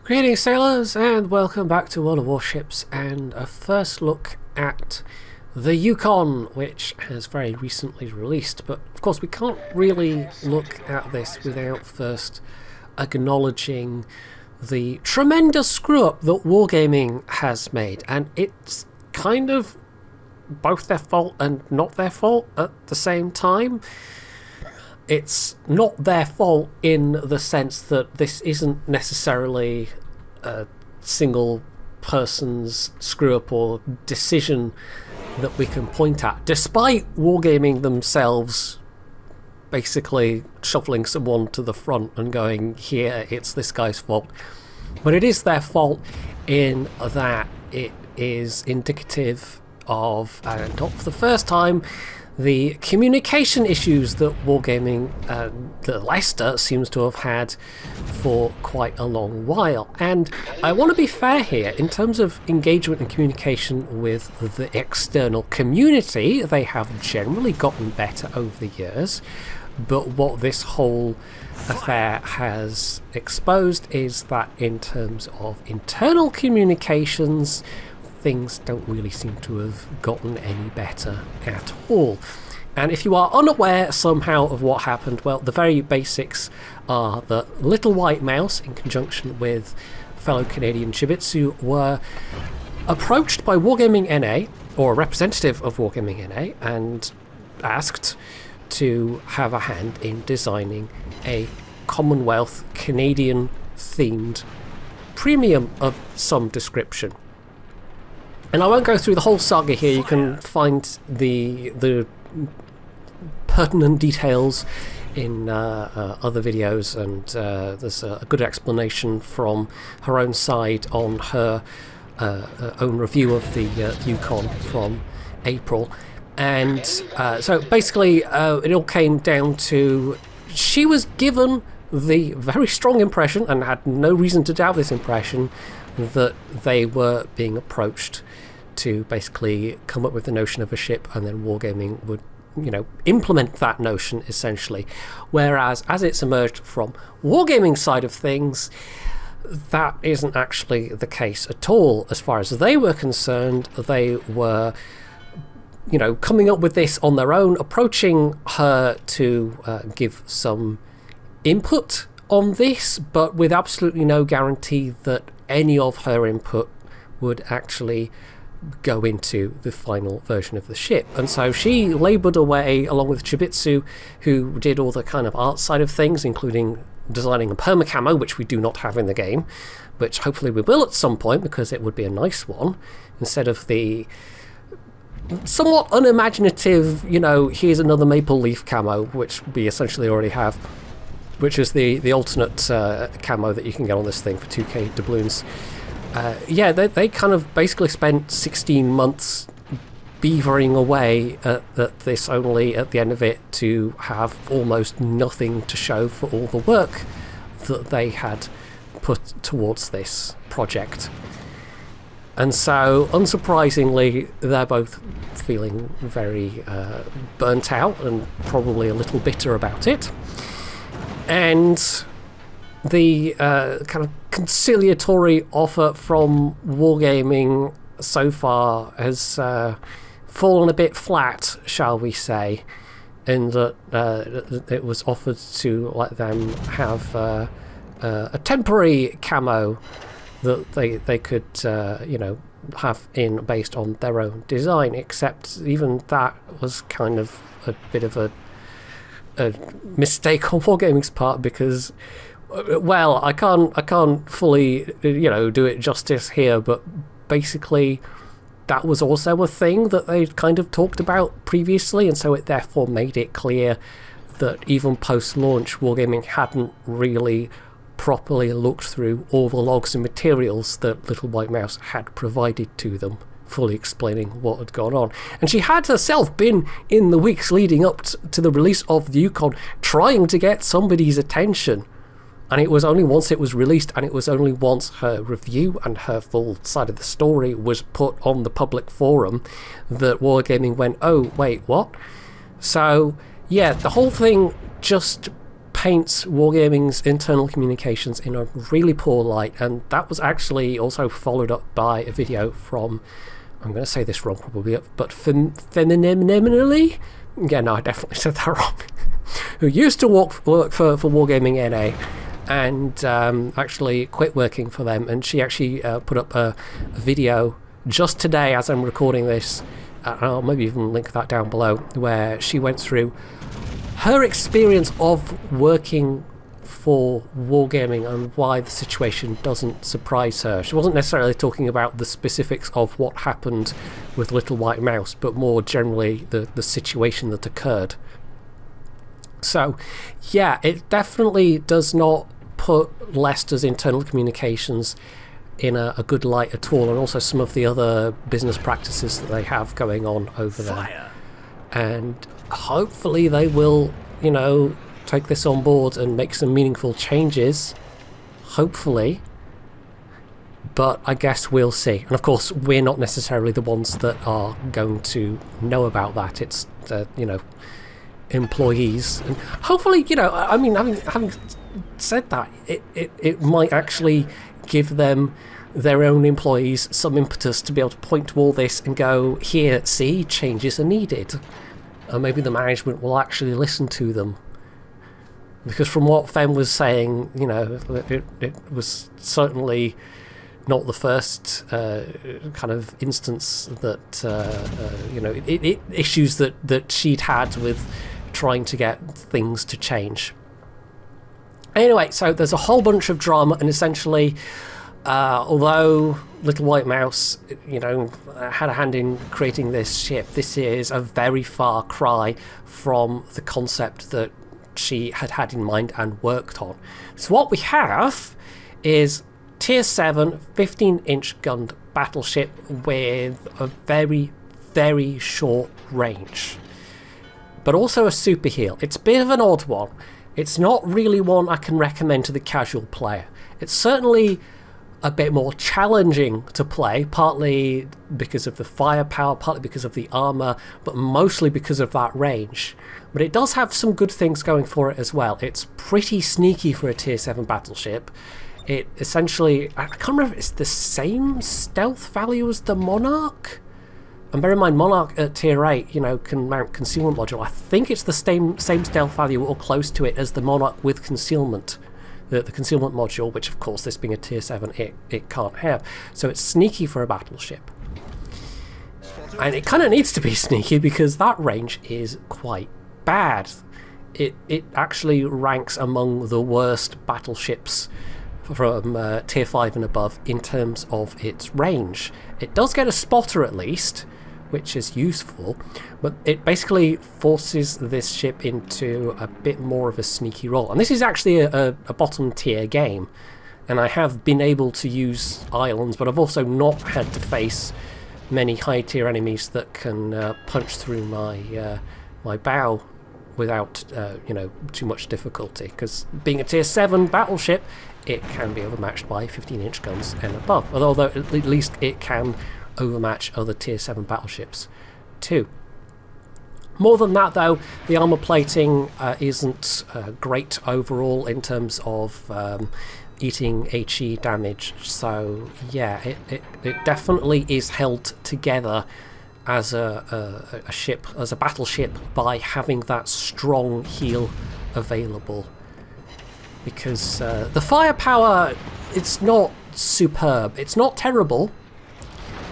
Greetings, sailors, and welcome back to World of Warships and a first look at the Yukon, which has very recently released. But of course, we can't really look at this without first acknowledging the tremendous screw-up that Wargaming has made, and it's kind of both their fault and not their fault at the same time. It's not their fault in the sense that this isn't necessarily a single person's screw-up or decision that we can point at, despite Wargaming themselves basically shuffling someone to the front and going, here, it's this guy's fault. But it is their fault in that it is indicative of, not for the first time, the communication issues that Wargaming, that Leicester seems to have had for quite a long while. And I want to be fair here, in terms of engagement and communication with the external community, they have generally gotten better over the years. But what this whole affair has exposed is that in terms of internal communications, things don't really seem to have gotten any better at all. And if you are unaware somehow of what happened, well, the very basics are that Little White Mouse, in conjunction with fellow Canadian Shibitsu, were approached by Wargaming NA, or a representative of Wargaming NA, and asked to have a hand in designing a Commonwealth Canadian themed premium of some description. And I won't go through the whole saga here. You can find the pertinent details in other videos, and there's a good explanation from her own side on her own review of the Yukon from April. And so basically it all came down to, she was given the very strong impression, and had no reason to doubt this impression, that they were being approached to basically come up with the notion of a ship, and then Wargaming would, implement that notion essentially. Whereas, as it's emerged from Wargaming's side of things, that isn't actually the case at all. As far as they were concerned, they were, coming up with this on their own, approaching her to give some input on this, but with absolutely no guarantee that any of her input would actually go into the final version of the ship. And so she laboured away along with Shibitsu, who did all the kind of art side of things, including designing a perma-camo, which we do not have in the game, which hopefully we will at some point, because it would be a nice one, instead of the somewhat unimaginative, here's another maple leaf camo, which we essentially already have, which is the alternate camo that you can get on this thing for 2k doubloons. They kind of basically spent 16 months beavering away at this, only at the end of it to have almost nothing to show for all the work that they had put towards this project. And so, unsurprisingly, they're both feeling very burnt out and probably a little bitter about it. And the kind of conciliatory offer from Wargaming so far has fallen a bit flat, shall we say, in that it was offered to let them have a temporary camo that they could have in based on their own design, except even that was kind of a bit of a mistake on Wargaming's part, because, well, I can't fully do it justice here, but basically that was also a thing that they'd kind of talked about previously, and so it therefore made it clear that even post-launch Wargaming hadn't really properly looked through all the logs and materials that Little White Mouse had provided to them, fully explaining what had gone on. And she had herself been, in the weeks leading up to the release of the Yukon, trying to get somebody's attention. And it was only once it was released, and it was only once her review and her full side of the story was put on the public forum, that Wargaming went, oh, wait, what? So, yeah, the whole thing just paints wargaming's internal communications in a really poor light, and that was actually also followed up by a video from, I'm going to say this wrong probably, but Femininely? Yeah, no, I definitely said that wrong. Who used to work for Wargaming NA and actually quit working for them, and she actually put up a video just today as I'm recording this, I'll maybe even link that down below, where she went through her experience of working for Wargaming and why the situation doesn't surprise her. She wasn't necessarily talking about the specifics of what happened with Little White Mouse, but more generally the situation that occurred. So yeah, it definitely does not put Leicester's internal communications in a good light at all, and also some of the other business practices that they have going on over there. And hopefully they will, you know, take this on board and make some meaningful changes, hopefully, but I guess we'll see. And of course we're not necessarily the ones that are going to know about that. It's you know, employees, and hopefully, you know, I mean, having said that, it might actually give them, their own employees, some impetus to be able to point to all this and go, here, see, changes are needed. And maybe the management will actually listen to them. Because from what Fem was saying, you know, it was certainly not the first kind of instance that, you know, issues that she'd had with trying to get things to change. Anyway, so there's a whole bunch of drama, and essentially, although Little White Mouse, you know, had a hand in creating this ship, this is a very far cry from the concept that she had in mind and worked on. So what we have is Tier 7 15-inch gunned battleship with a very, very short range, but also a super heel. It's a bit of an odd one. It's not really one I can recommend to the casual player. It's certainly a bit more challenging to play, partly because of the firepower, partly because of the armor, but mostly because of that range. But it does have some good things going for it as well. It's pretty sneaky for a Tier 7 battleship. It essentially, I can't remember if it's the same stealth value as the Monarch. And bear in mind, Monarch at Tier 8, you know, can mount concealment module. I think it's the same stealth value or close to it as the Monarch with concealment. The concealment module, which of course, this being a Tier 7, it can't have. So it's sneaky for a battleship. And it kind of needs to be sneaky because that range is quite bad. It actually ranks among the worst battleships from Tier 5 and above in terms of its range. It does get a spotter at least, which is useful, but it basically forces this ship into a bit more of a sneaky role. And this is actually a bottom tier game, and I have been able to use islands, but I've also not had to face many high tier enemies that can punch through my my bow without you know, too much difficulty, because being a Tier 7 battleship, it can be overmatched by 15-inch guns and above, although at least it can overmatch other Tier 7 battleships too. More than that though, the armor plating isn't great overall in terms of eating HE damage, so yeah, it definitely is held together as a ship, as a battleship, by having that strong heel available. Because the firepower, it's not superb, it's not terrible.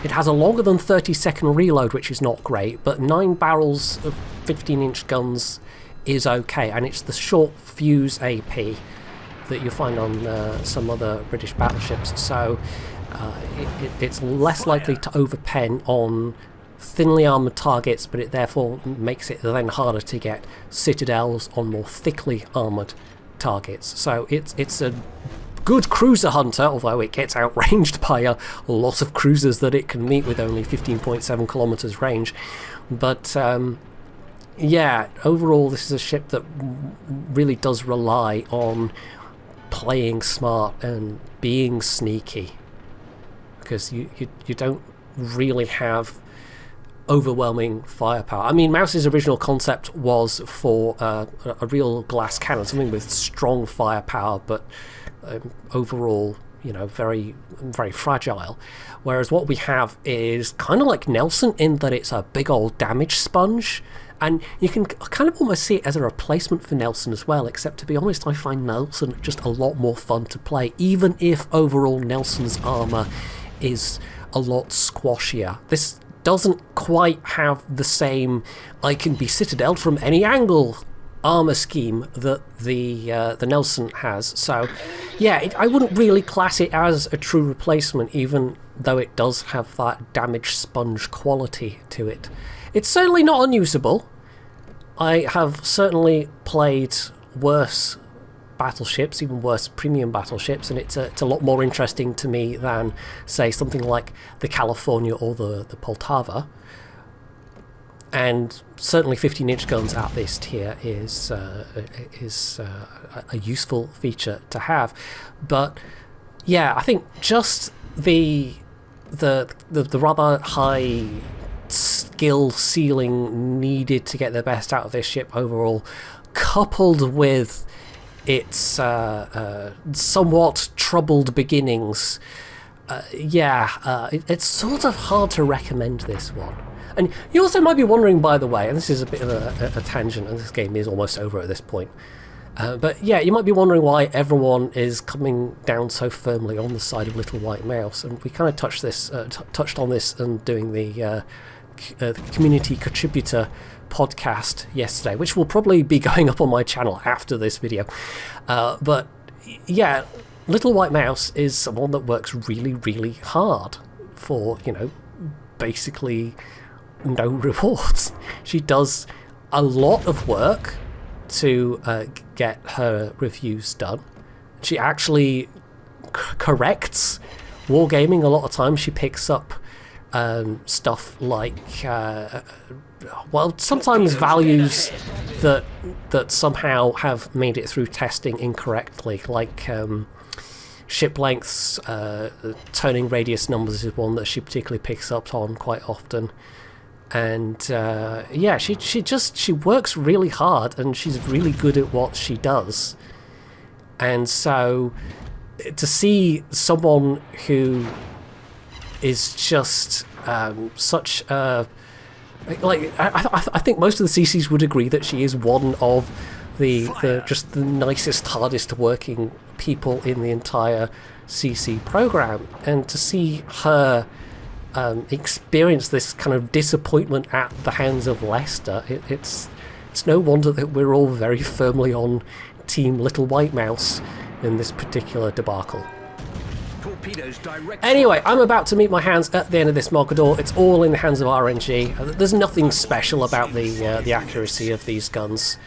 It has a longer than 30-second reload, which is not great, but 9 barrels of 15-inch guns is okay, and it's the short fuse AP that you find on some other British battleships, so it's less likely to overpen on thinly armoured targets, but it therefore makes it then harder to get citadels on more thickly armoured targets. So it's a good cruiser hunter, although it gets outranged by a lot of cruisers that it can meet with only 15.7 kilometers range. But yeah, overall this is a ship that really does rely on playing smart and being sneaky, because you don't really have overwhelming firepower. I mean, Mouse's original concept was for a real glass cannon, something with strong firepower, but overall, very, very fragile. Whereas what we have is kind of like Nelson in that it's a big old damage sponge. And you can kind of almost see it as a replacement for Nelson as well, except to be honest, I find Nelson just a lot more fun to play, even if overall Nelson's armour is a lot squashier. This doesn't quite have the same I can be citadeled from any angle armour scheme that the Nelson has. So yeah, I wouldn't really class it as a true replacement, even though it does have that damage sponge quality to it. It's certainly not unusable. I have certainly played worse battleships, even worse premium battleships, and it's a lot more interesting to me than, say, something like the California or the Poltava. And certainly 15-inch guns at this tier is a useful feature to have. But yeah, I think just the rather high skill ceiling needed to get the best out of this ship overall, coupled with its somewhat troubled beginnings, it's sort of hard to recommend this one. And you also might be wondering, by the way, and this is a bit of a tangent, and this game is almost over at this point, but yeah, you might be wondering why everyone is coming down so firmly on the side of Little White Mouse, and we kind of touched on this and doing the community contributor podcast yesterday, which will probably be going up on my channel after this video. But yeah, Little White Mouse is someone that works really, really hard for, basically no rewards. She does a lot of work to get her reviews done. She actually corrects wargaming a lot of times. She picks up stuff like sometimes values that somehow have made it through testing incorrectly, like ship lengths, turning radius numbers is one that she particularly picks up on quite often. And she works really hard, and she's really good at what she does. And so to see someone who is just such a... I think most of the CCs would agree that she is one of the nicest, hardest working people in the entire CC program. And to see her experience this kind of disappointment at the hands of Leicester, it's no wonder that we're all very firmly on Team Little White Mouse in this particular debacle. Anyway, I'm about to meet my hands at the end of this Mogador. It's all in the hands of RNG. There's nothing special about the accuracy of these guns,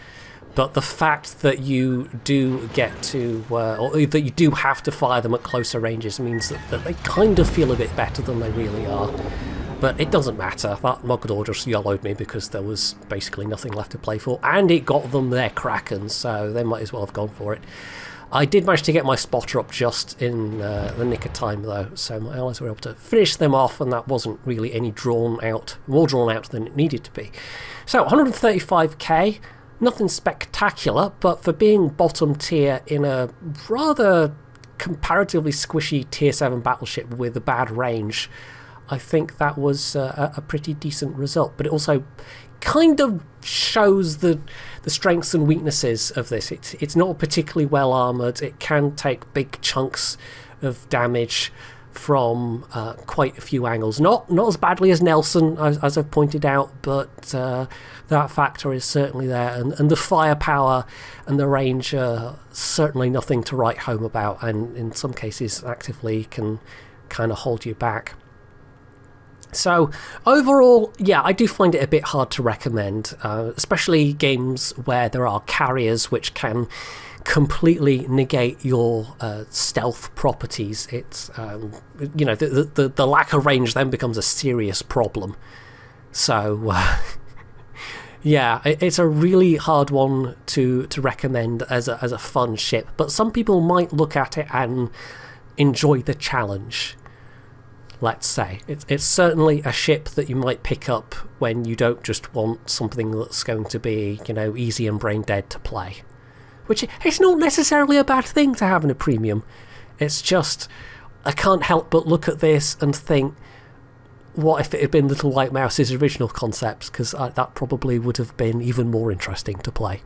but the fact that you do get to, or that you do have to fire them at closer ranges means that they kind of feel a bit better than they really are. But it doesn't matter. That Mogador just yellowed me because there was basically nothing left to play for, and it got them their Kraken, so they might as well have gone for it. I did manage to get my spotter up just in the nick of time, though, so my allies were able to finish them off, and that wasn't really any more drawn out than it needed to be. So 135k, nothing spectacular, but for being bottom tier in a rather comparatively squishy tier 7 battleship with a bad range, I think that was a pretty decent result. But it also kind of shows the strengths and weaknesses of this. It's not particularly well armoured. It can take big chunks of damage from quite a few angles. Not as badly as Nelson, as I've pointed out, but that factor is certainly there. And the firepower and the range are certainly nothing to write home about, and in some cases actively can kind of hold you back. So overall, yeah, I do find it a bit hard to recommend, especially games where there are carriers which can completely negate your stealth properties. It's the lack of range then becomes a serious problem. So yeah, it's a really hard one to recommend as a fun ship, but some people might look at it and enjoy the challenge. let's say. It's certainly a ship that you might pick up when you don't just want something that's going to be, you know, easy and brain dead to play. Which, it's not necessarily a bad thing to have in a premium. It's just, I can't help but look at this and think, what if it had been Little White Mouse's original concepts? Because that probably would have been even more interesting to play.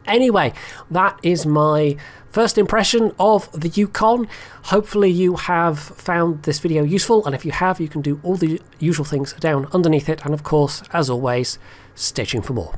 Anyway, that is my first impression of the Yukon. Hopefully you have found this video useful, and if you have, you can do all the usual things down underneath it, and of course, as always, stay tuned for more.